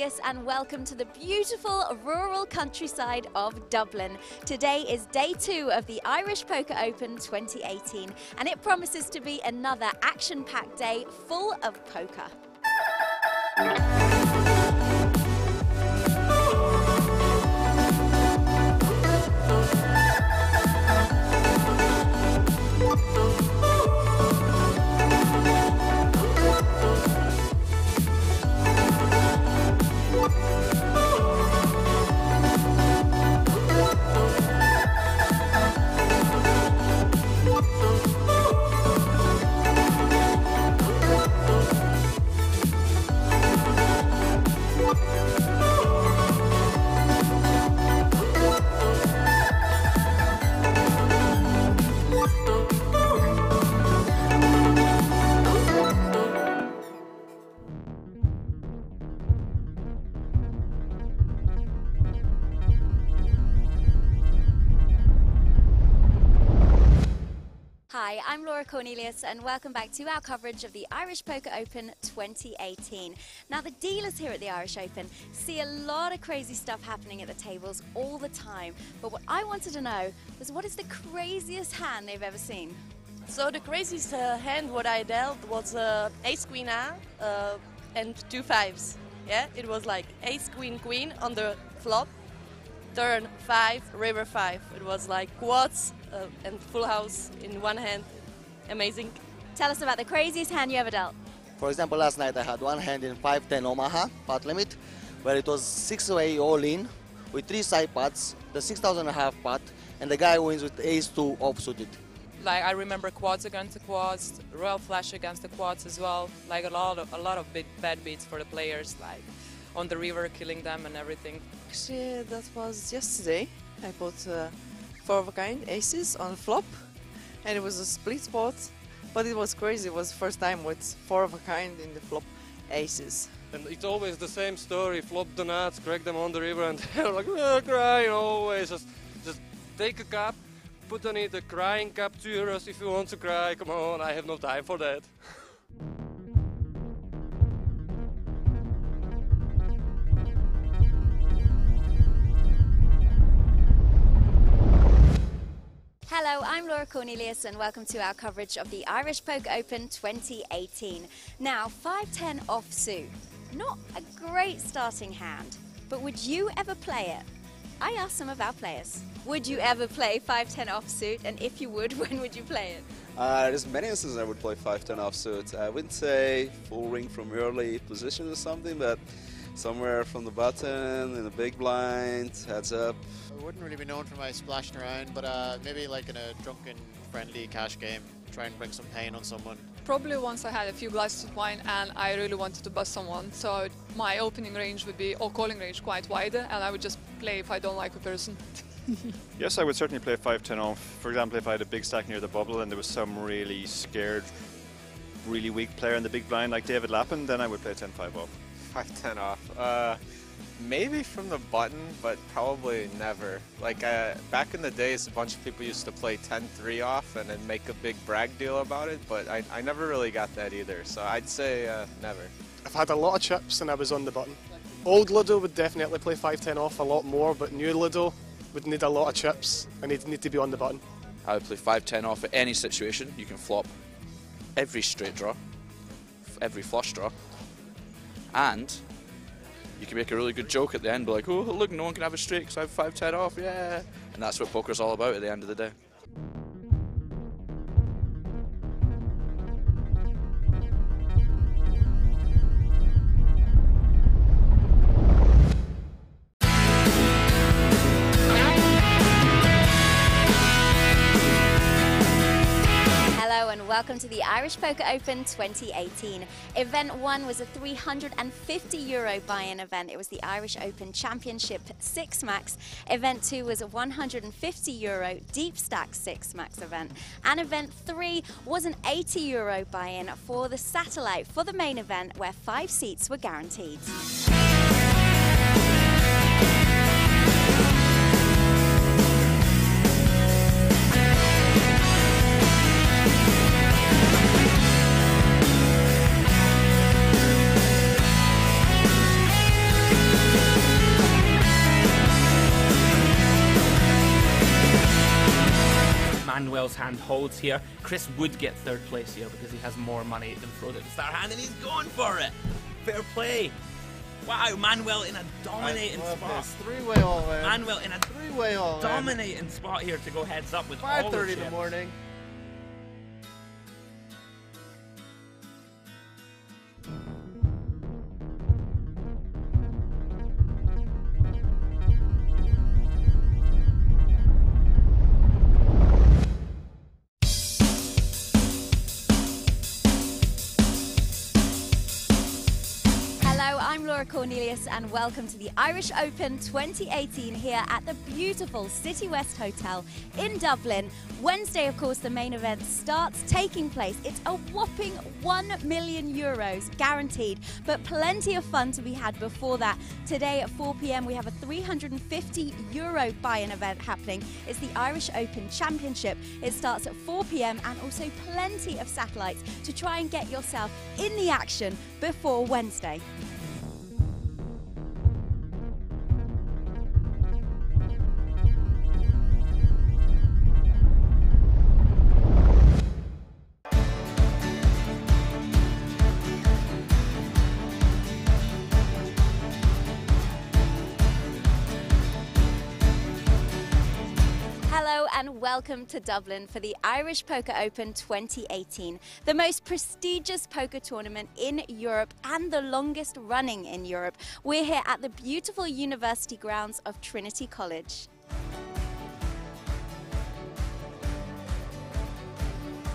Cornelius and welcome to the beautiful rural countryside of Dublin. Today is day 2 of the Irish Poker Open 2018 and it promises to be another action-packed day full of poker. Hi, I'm Laura Cornelius and welcome back to our coverage of the Irish Poker Open 2018. Now the dealers here at the Irish Open see a lot of crazy stuff happening at the tables all the time, but what I wanted to know was what is the craziest hand they've ever seen? So the craziest hand what I dealt was ace queen A and 2 5s. Yeah, it was like ace queen queen on the flop, turn 5, river 5. It was like quads and full house in one hand. Amazing. Tell us about the craziest hand you ever dealt. For example, last night I had one hand in 5-10 Omaha pot limit, where it was 6-way all in with 3 side pots, the 6,500 pot, and the guy wins with ace 2 offsuited. Like I remember quads against the quads, royal flush against the quads as well. Like a lot of big bad beats for the players, like on the river killing them and everything. Actually, that was yesterday. I put 4 of a kind aces on flop, and it was a split spot, but it was crazy. It was the first time with 4 of a kind in the flop aces. And it's always the same story. Flop the nuts, crack them on the river, and they're like crying always. Just take a cup, put on it a crying cup, €2 if you want to cry. Come on, I have no time for that. Hello, I'm Laura Cornelius and welcome to our coverage of the Irish Poker Open 2018. Now, 5-10 offsuit. Not a great starting hand, but would you ever play it? I asked some of our players. Would you ever play 5-10 offsuit, and if you would, when would you play it? There's many instances I would play 5-10 offsuit. I wouldn't say full ring from early position or something, but somewhere from the button, in a big blind, heads up. I wouldn't really be known for my splashing around, but maybe like in a drunken, friendly cash game, try and bring some pain on someone. Probably once I had a few glasses of wine and I really wanted to bust someone, so my opening range would be, or calling range, quite wide, and I would just play if I don't like a person. Yes, I would certainly play 5-10 off. For example, if I had a big stack near the bubble and there was some really scared, really weak player in the big blind like David Lappin, then I would play 10-5 off. 5-10 off. Maybe from the button, but probably never. Like back in the days, a bunch of people used to play 10-3 off and then make a big brag deal about it, but I never really got that either, so I'd say never. I've had a lot of chips and I was on the button. Old Ludo would definitely play 5-10 off a lot more, but new Ludo would need a lot of chips and he'd need to be on the button. I would play 5-10 off at any situation. You can flop every straight draw, every flush draw, and you can make a really good joke at the end, be like, oh look, no one can have a straight because I have 5-10 off, yeah. And that's what poker's all about at the end of the day. Welcome to the Irish Poker Open 2018. Event 1 was a €350 buy-in event. It was the Irish Open Championship 6 Max. Event 2 was a €150 Deep Stack 6 Max event. And Event 3 was an €80 buy-in for the Satellite for the main event where 5 seats were guaranteed. hand holds here. Chris would get third place here because he has more money than Frodo to start hand, and he's going for it. Fair play. Wow, Manuel in a dominating spot. Three-way all in. Manuel in a three-way all in. Dominating spot here to go heads up with all the 5:30 in the chips. morning. I'm Laura Cornelius and welcome to the Irish Open 2018 here at the beautiful City West Hotel in Dublin. Wednesday, of course, the main event starts taking place. It's a whopping €1 million guaranteed, but plenty of fun to be had before that. Today at 4 p.m. we have a €350 buy-in event happening. It's the Irish Open Championship. It starts at 4 p.m. and also plenty of satellites to try and get yourself in the action before Wednesday. Hello and welcome to Dublin for the Irish Poker Open 2018, the most prestigious poker tournament in Europe and the longest running in Europe. We're here at the beautiful university grounds of Trinity College.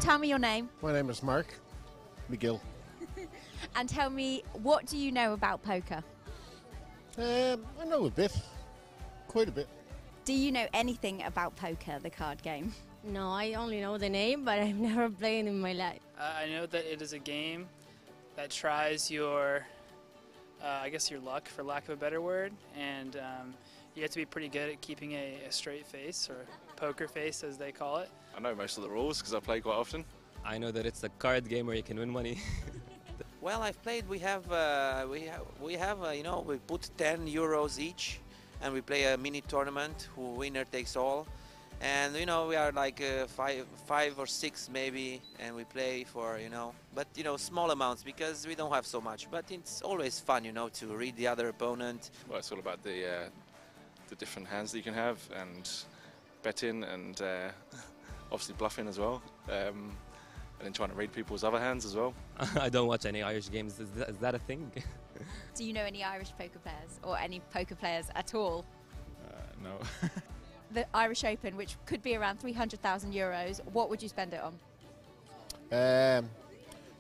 Tell me your name. My name is Mark McGill. And tell me, what do you know about poker? I know a bit, quite a bit. Do you know anything about poker, the card game? No, I only know the name, but I've never played in my life. I know that it is a game that tries your, I guess your luck, for lack of a better word, and you have to be pretty good at keeping a straight face, or poker face as they call it. I know most of the rules because I play quite often. I know that it's a card game where you can win money. Well, I've played. We have, you know, we put €10 each, and we play a mini tournament. Who winner takes all, and you know we are like five or six maybe, and we play for but small amounts because we don't have so much. But it's always fun, to read the other opponent. Well, it's all about the different hands that you can have, and betting, and obviously bluffing as well. And then trying to read people's other hands as well. I don't watch any Irish games. Is that a thing? Do you know any Irish poker players or any poker players at all? No. The Irish Open, which could be around €300,000, what would you spend it on?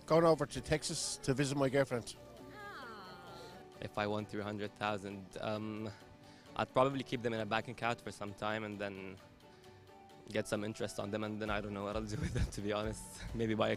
Going over to Texas to visit my girlfriend. If I won 300,000, I'd probably keep them in a bank account for some time and then get some interest on them, and then I don't know what I'll do with them, to be honest. Maybe buy a